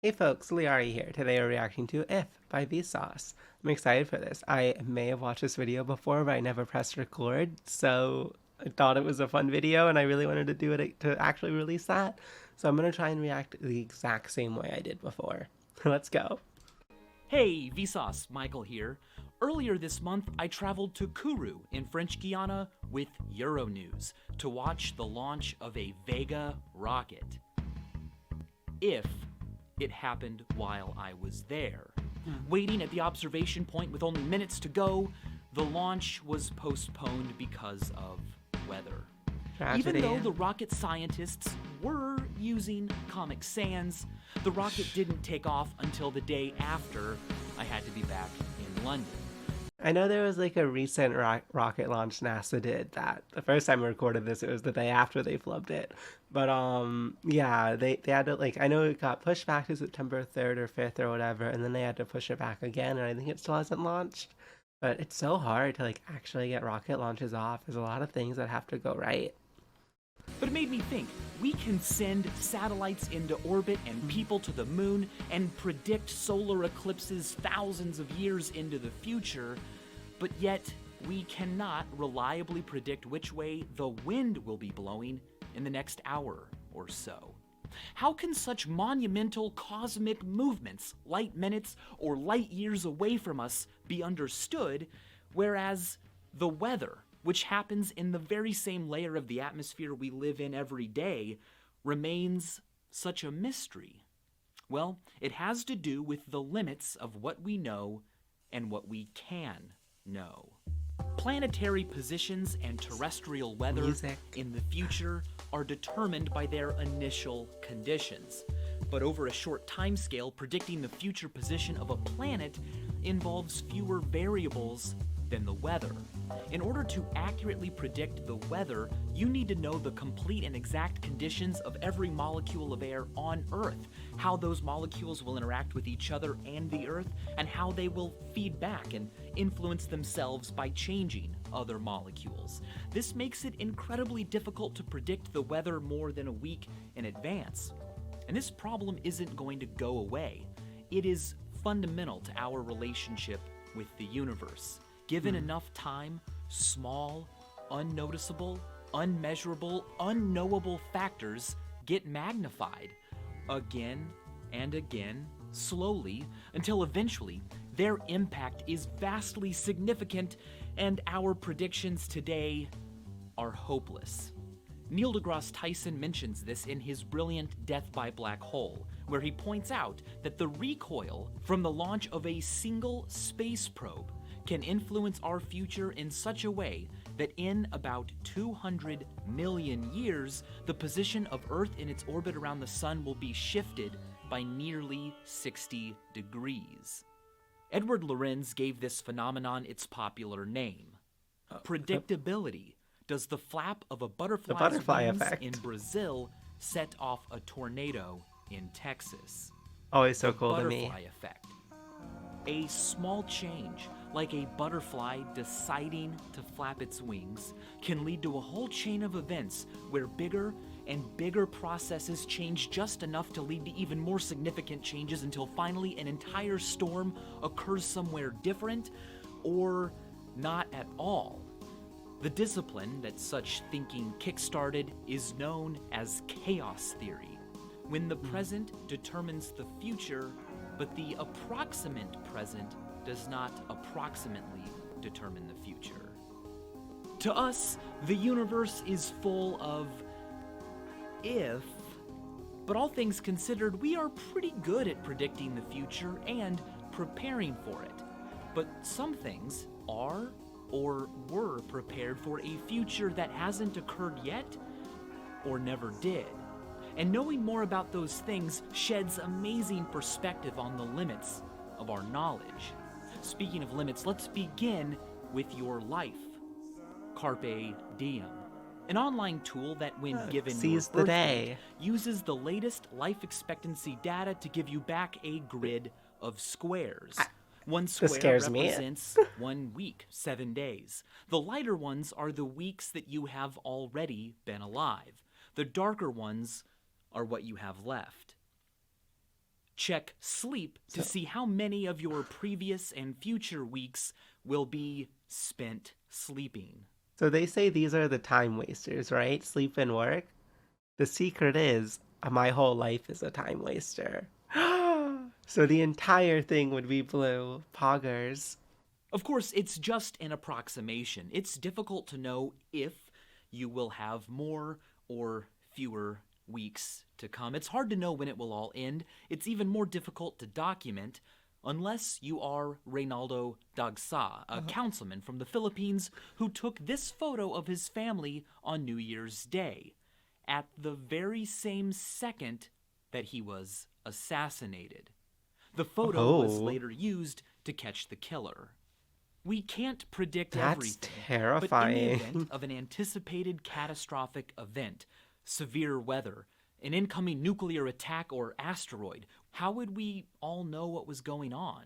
Hey folks, lyarri here. Today we're reacting to If by Vsauce. I'm excited for this. I may have watched this video before, but I never pressed record, so I thought it was a fun video and I really wanted to do it to actually release that. So I'm going to try and react the exact same way I did before. Let's go. Hey, Vsauce, Michael here. Earlier this month, I traveled to Kourou in French Guiana with Euronews to watch the launch of a Vega rocket. If it happened while I was there. Waiting at the observation point with only minutes to go, the launch was postponed because of weather. Tragedy. Even though the rocket scientists were using Comic Sans, the rocket didn't take off until the day after I had to be back in London. I know there was like a recent rocket launch NASA did that. The first time we recorded this, it was the day after they flubbed it. But yeah, they had to, like, I know it got pushed back to September 3rd or 5th or whatever, and then they had to push it back again, and I think it still hasn't launched. But it's so hard to like actually get rocket launches off. There's a lot of things that have to go right. But it made me think, we can send satellites into orbit and people to the moon and predict solar eclipses thousands of years into the future, but yet we cannot reliably predict which way the wind will be blowing in the next hour or so. How can such monumental cosmic movements, light minutes or light years away from us, be understood, whereas the weather, which happens in the very same layer of the atmosphere we live in every day, remains such a mystery? Well, it has to do with the limits of what we know and what we can know. Planetary positions and terrestrial weather in the future are determined by their initial conditions. But over a short timescale, predicting the future position of a planet involves fewer variables than the weather. In order to accurately predict the weather, you need to know the complete and exact conditions of every molecule of air on Earth, how those molecules will interact with each other and the Earth, and how they will feed back and influence themselves by changing other molecules. This makes it incredibly difficult to predict the weather more than a week in advance. And this problem isn't going to go away. It is fundamental to our relationship with the universe. Given enough time, small, unnoticeable, unmeasurable, unknowable factors get magnified again and again, slowly, until eventually their impact is vastly significant and our predictions today are hopeless. Neil deGrasse Tyson mentions this in his brilliant Death by Black Hole, where he points out that the recoil from the launch of a single space probe can influence our future in such a way that in about 200 million years, the position of Earth in its orbit around the sun will be shifted by nearly 60 degrees. Edward Lorenz gave this phenomenon its popular name, predictability. Does the flap of a butterfly's wings effect in Brazil set off a tornado in Texas? Always so The cool to me. butterfly effect. A small change, like a butterfly deciding to flap its wings, can lead to a whole chain of events where bigger and bigger processes change just enough to lead to even more significant changes until finally an entire storm occurs somewhere different or not at all. The discipline that such thinking kickstarted is known as chaos theory, when the present determines the future, but the approximate present does not approximately determine the future. To us, the universe is full of if, but all things considered, we are pretty good at predicting the future and preparing for it. But some things are or were prepared for a future that hasn't occurred yet or never did. And knowing more about those things sheds amazing perspective on the limits of our knowledge. Speaking of limits, let's begin with your life. Carpe Diem, an online tool that, when given your Seize the birth day. date, uses the latest life expectancy data to give you back a grid of squares. One square scares me. represents 1 week, 7 days. The lighter ones are the weeks that you have already been alive. The darker ones are what you have left. Check sleep to see how many of your previous and future weeks will be spent sleeping. So they say these are the time wasters, right? Sleep and work. The secret is my whole life is a time waster. So the entire thing would be blue. Poggers. Of course, it's just an approximation. It's difficult to know if you will have more or fewer weeks to come. It's hard to know when it will all end. It's even more difficult to document unless you are Reynaldo Dagsa, a councilman from the Philippines who took this photo of his family on New Year's Day, at the very same second that he was assassinated. The photo was later used to catch the killer. We can't predict everything. That's terrifying. But in the event of an anticipated catastrophic event, severe weather, an incoming nuclear attack or asteroid, how would we all know what was going on?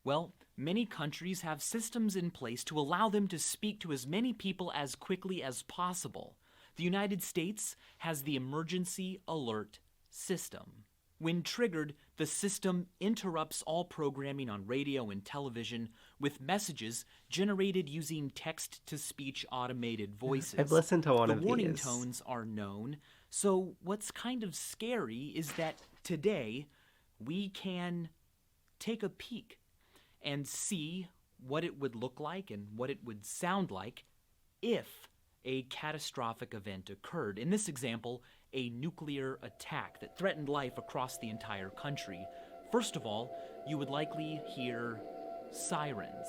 Well, many countries have systems in place to allow them to speak to as many people as quickly as possible. The United States has the Emergency Alert System. When triggered, the system interrupts all programming on radio and television with messages generated using text-to-speech automated voices. I've listened to one of these. The warning tones are known, so what's kind of scary is that today we can take a peek and see what it would look like and what it would sound like if a catastrophic event occurred. In this example, a nuclear attack that threatened life across the entire country. First of all, you would likely hear sirens.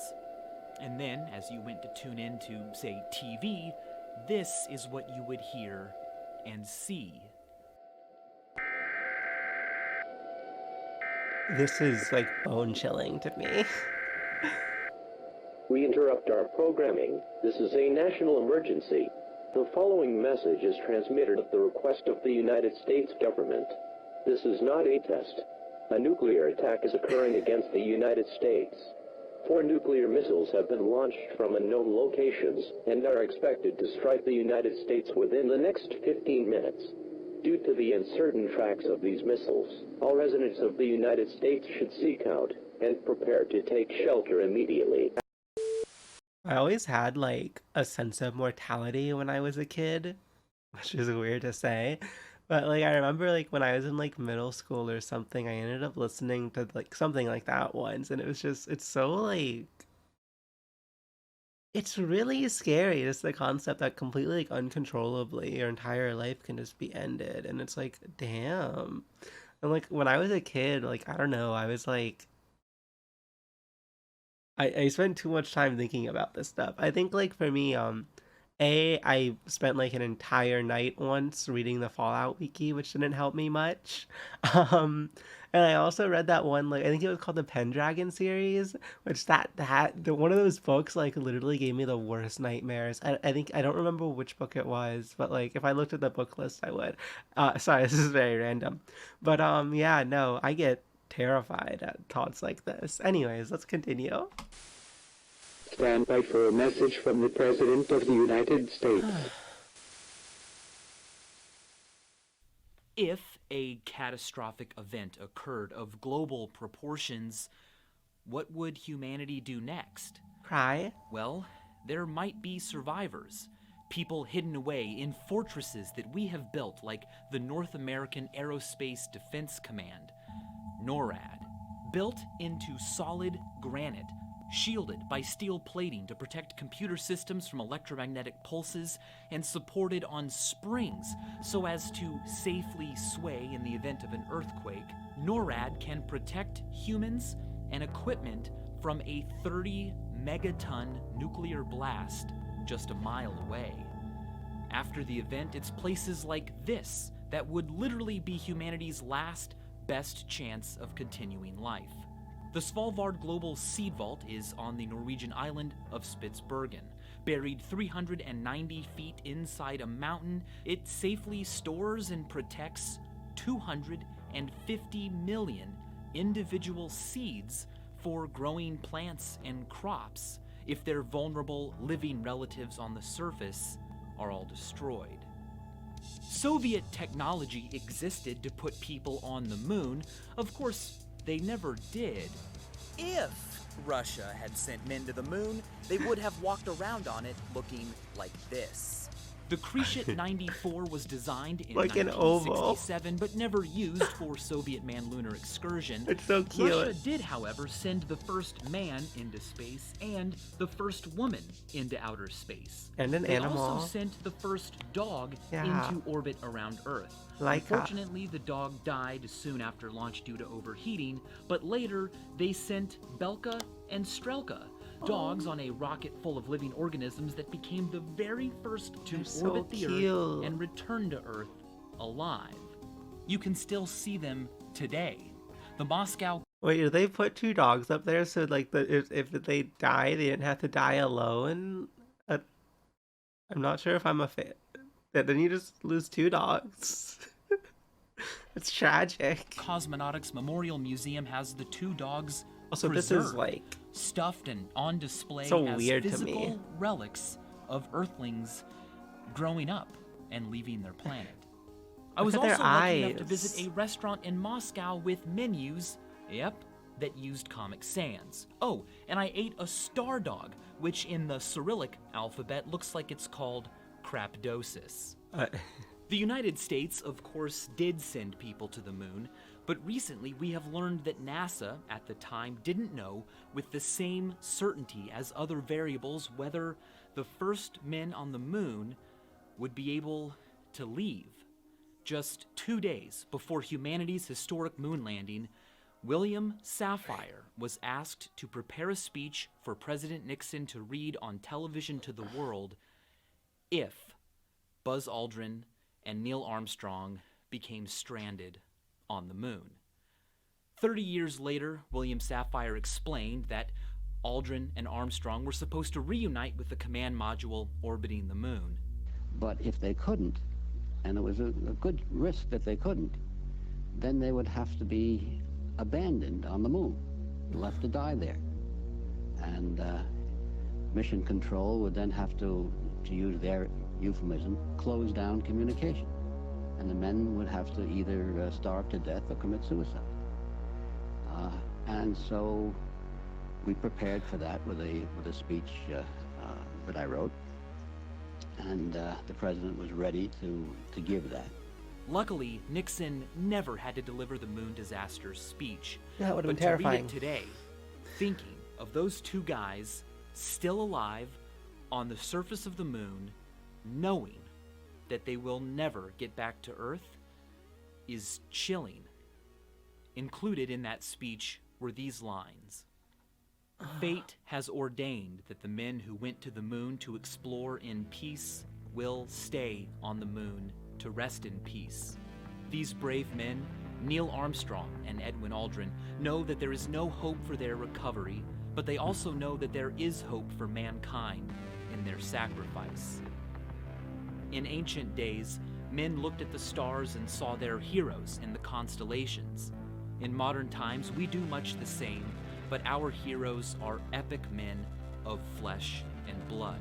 And then, as you went to tune in to, say, TV, this is what you would hear and see. This is like bone-chilling to me. We interrupt our programming. This is a national emergency. The following message is transmitted at the request of the United States government. This is not a test. A nuclear attack is occurring against the United States. 4 nuclear missiles have been launched from unknown locations and are expected to strike the United States within the next 15 minutes. Due to the uncertain tracks of these missiles, all residents of the United States should seek out and prepare to take shelter immediately. I always had like a sense of mortality when I was a kid, which is weird to say. But like I remember like when I was in like middle school or something, I ended up listening to like something like that once, and it was just it's so like it's really scary, just the concept that completely like uncontrollably your entire life can just be ended. And it's like, damn. And like when I was a kid, like I don't know, I was like I spent too much time thinking about this stuff. I think like for me, I spent like an entire night once reading the Fallout wiki, which didn't help me much. Um, and I also read that one like I think it was called the Pendragon series, which one of those books like literally gave me the worst nightmares. I think I don't remember which book it was, but like if I looked at the book list, I would. Sorry, this is very random, but yeah, no, I get terrified at thoughts like this. Anyways, let's continue. Stand by for a message from the President of the United States. If a catastrophic event occurred of global proportions, what would humanity do next? Cry? Well, there might be survivors. People hidden away in fortresses that we have built, like the North American Aerospace Defense Command, NORAD, built into solid granite, shielded by steel plating to protect computer systems from electromagnetic pulses, and supported on springs so as to safely sway in the event of an earthquake. NORAD can protect humans and equipment from a 30 megaton nuclear blast just a mile away. After the event, it's places like this that would literally be humanity's last best chance of continuing life. The Svalbard Global Seed Vault is on the Norwegian island of Spitsbergen. Buried 390 feet inside a mountain, it safely stores and protects 250 million individual seeds for growing plants and crops if their vulnerable living relatives on the surface are all destroyed. Soviet technology existed to put people on the moon. Of course, they never did. If Russia had sent men to the moon, they would have walked around on it looking like this. The Krishit 94 was designed in Like an oval. 1967, but never used for Soviet manned lunar excursion. It's so cute. Russia did, however, send the first man into space and the first woman into outer space. And an they animal. also sent the first dog Yeah. into orbit around Earth. Laika. Unfortunately, the dog died soon after launch due to overheating, but later they sent Belka and Strelka, dogs on a rocket full of living organisms that became the very first to They're so orbit the cute. Earth and return to Earth alive. You can still see them today. The Moscow Wait, did they put two dogs up there so like if they die, they didn't have to die alone? I'm not sure if I'm a fan. Then you just lose two dogs. It's tragic. Cosmonautics Memorial Museum has the two dogs Also, this is preserved, like stuffed and on display so as weird to physical me. relics of Earthlings growing up and leaving their planet. I Look was at their also lucky enough to eyes. visit a restaurant in Moscow with menus, that used Comic Sans. Oh, and I ate a star dog, which in the Cyrillic alphabet looks like it's called Crapdosis. The United States, of course, did send people to the moon, but recently we have learned that NASA, at the time, didn't know with the same certainty as other variables whether the first men on the moon would be able to leave. Just 2 days before humanity's historic moon landing, William Safire was asked to prepare a speech for President Nixon to read on television to the world if Buzz Aldrin and Neil Armstrong became stranded on the moon. 30 years later, William Safire explained that Aldrin and Armstrong were supposed to reunite with the command module orbiting the moon. But if they couldn't, and it was a good risk that they couldn't, then they would have to be abandoned on the moon, left to die there. And mission control would then have to use their euphemism, close down communication. And the men would have to either starve to death or commit suicide. And so we prepared for that with a speech that I wrote. And the president was ready to give that. Luckily, Nixon never had to deliver the moon disaster speech. Yeah, it would have But been terrifying. to read it today, thinking of those two guys still alive on the surface of the moon, knowing that they will never get back to Earth, is chilling. Included in that speech were these lines. Fate has ordained that the men who went to the moon to explore in peace will stay on the moon to rest in peace. These brave men, Neil Armstrong and Edwin Aldrin, know that there is no hope for their recovery, but they also know that there is hope for mankind in their sacrifice. In ancient days, men looked at the stars and saw their heroes in the constellations. In modern times, we do much the same, but our heroes are epic men of flesh and blood.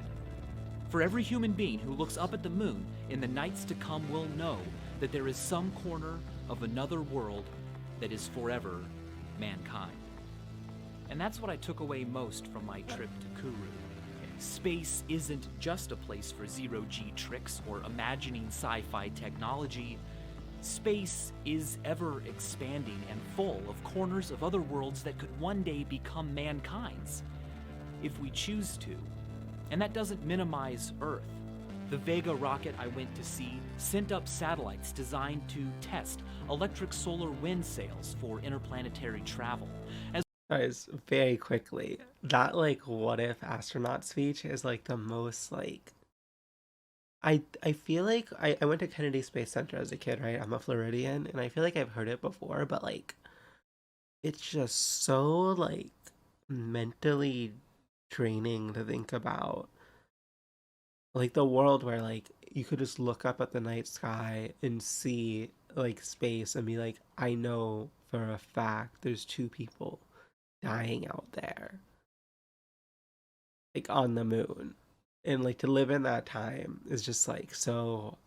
For every human being who looks up at the moon in the nights to come will know that there is some corner of another world that is forever mankind. And that's what I took away most from my trip to Kourou. Space isn't just a place for zero-G tricks or imagining sci-fi technology. Space is ever expanding and full of corners of other worlds that could one day become mankind's, if we choose to. And that doesn't minimize Earth. The Vega rocket I went to see sent up satellites designed to test electric solar wind sails for interplanetary travel. Guys, very quickly, that like what if astronaut speech is like the most like I feel like I went to Kennedy Space Center as a kid, right? I'm a Floridian, and I feel like I've heard it before, but like it's just so like mentally draining to think about. Like the world where like you could just look up at the night sky and see like space and be like, I know for a fact there's two people dying out there. Like on the moon. And like to live in that time is just like so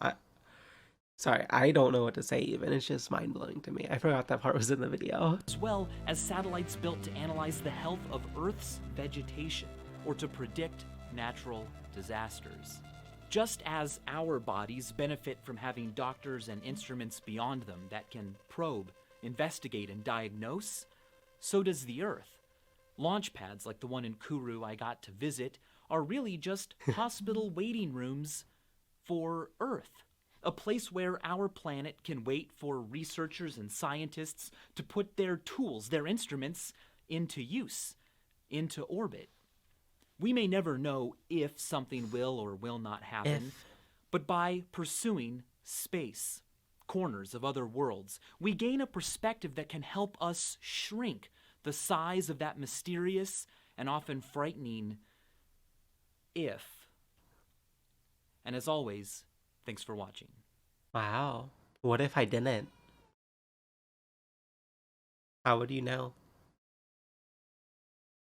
Sorry, I don't know what to say even. It's just mind blowing to me. I forgot that part was in the video. as well as satellites built to analyze the health of Earth's vegetation or to predict natural disasters. Just as our bodies benefit from having doctors and instruments beyond them that can probe, investigate, and diagnose, so does the Earth. Launch pads like the one in Kourou I got to visit are really just hospital waiting rooms for Earth. A place where our planet can wait for researchers and scientists to put their tools, their instruments, into use, into orbit. We may never know if something will or will not happen, but by pursuing space, corners of other worlds, we gain a perspective that can help us shrink the size of that mysterious and often frightening if. And as always, thanks for watching. Wow. What if I didn't? How would you know?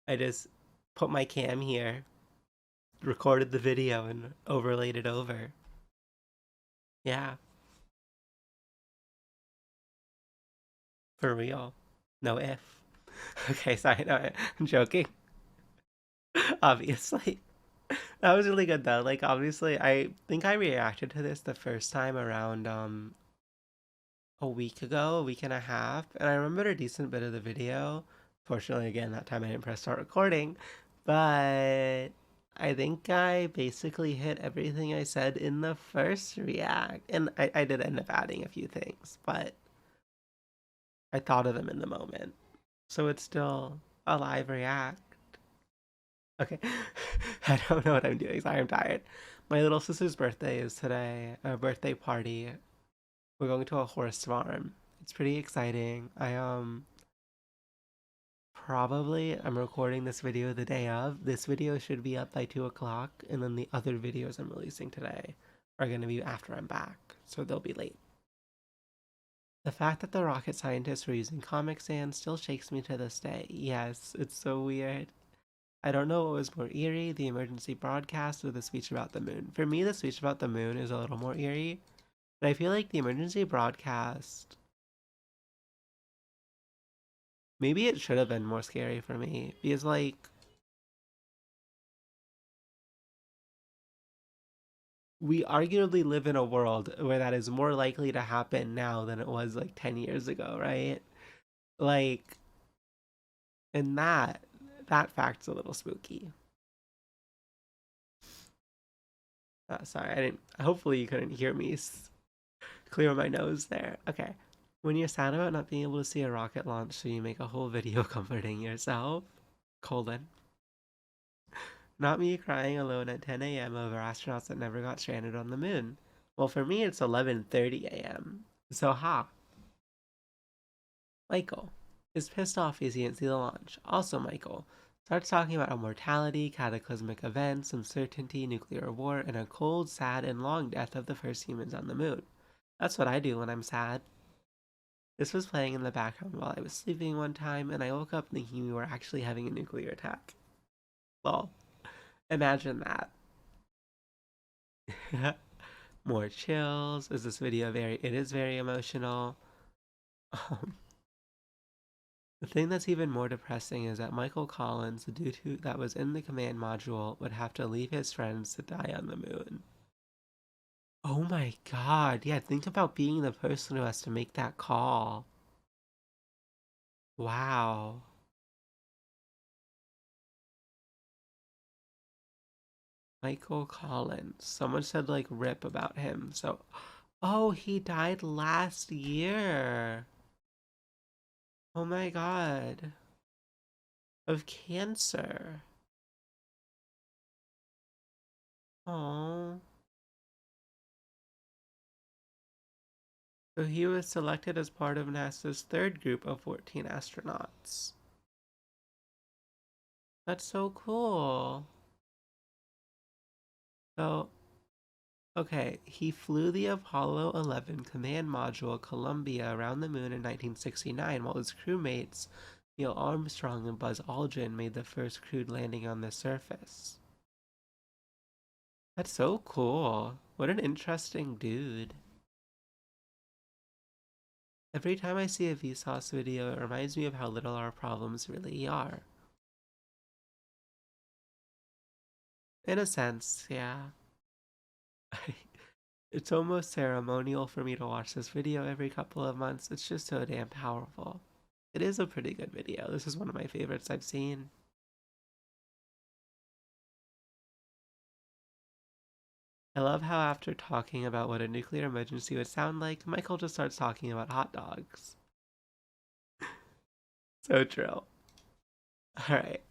I just put my cam here, recorded the video, and overlaid it over. Yeah. For real. No if. Okay, sorry, no, I'm joking. Obviously. That was really good though. Like obviously I think I reacted to this the first time around a week ago, a week and a half, and I remembered a decent bit of the video. Fortunately, again, that time I didn't press start recording, but I think I basically hit everything I said in the first react, and I did end up adding a few things, but I thought of them in the moment, so it's still a live react. Okay, I don't know what I'm doing. Sorry, I'm tired. My little sister's birthday is today, a birthday party. We're going to a horse farm. It's pretty exciting. I'm recording this video the day of. This video should be up by 2 o'clock, and then the other videos I'm releasing today are going to be after I'm back, so they'll be late. The fact that the rocket scientists were using Comic Sans still shakes me to this day. Yes, it's so weird. I don't know what was more eerie, the emergency broadcast or the speech about the moon. For me, the speech about the moon is a little more eerie, but I feel like the emergency broadcast, maybe it should have been more scary for me, because like, we arguably live in a world where that is more likely to happen now than it was like 10 years ago, right? Like, and that fact's a little spooky. Sorry, I didn't. Hopefully, you couldn't hear me clear my nose there. Okay. When you're sad about not being able to see a rocket launch, so you make a whole video comforting yourself. Colon. Not me crying alone at 10 a.m. over astronauts that never got stranded on the moon. Well, for me, it's 11:30 a.m. So, ha. Michael is pissed off because he didn't see the launch. Also, Michael starts talking about immortality, cataclysmic events, uncertainty, nuclear war, and a cold, sad, and long death of the first humans on the moon. That's what I do when I'm sad. This was playing in the background while I was sleeping one time, and I woke up thinking we were actually having a nuclear attack. Well, imagine that. More chills. Is this video it is very emotional. Um, the thing that's even more depressing is that Michael Collins, the dude that was in the command module, would have to leave his friends to die on the moon. Oh my god, yeah, think about being the person who has to make that call. Wow. Michael Collins. Someone said like rip about him. So, oh, he died last year. Oh my god. Of cancer. Oh. So he was selected as part of NASA's third group of 14 astronauts. That's so cool. So, okay, he flew the Apollo 11 command module Columbia around the moon in 1969 while his crewmates Neil Armstrong and Buzz Aldrin made the first crewed landing on the surface. That's so cool. What an interesting dude. Every time I see a Vsauce video, it reminds me of how little our problems really are. In a sense, yeah. It's almost ceremonial for me to watch this video every couple of months. It's just so damn powerful. It is a pretty good video. This is one of my favorites I've seen. I love how after talking about what a nuclear emergency would sound like, Michael just starts talking about hot dogs. So true. Alright.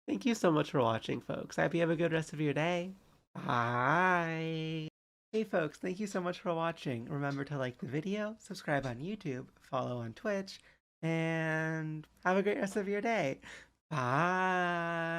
Thank you so much for watching, folks. I hope you have a good rest of your day. Bye! Hey folks, thank you so much for watching. Remember to like the video, subscribe on YouTube, follow on Twitch, and have a great rest of your day. Bye!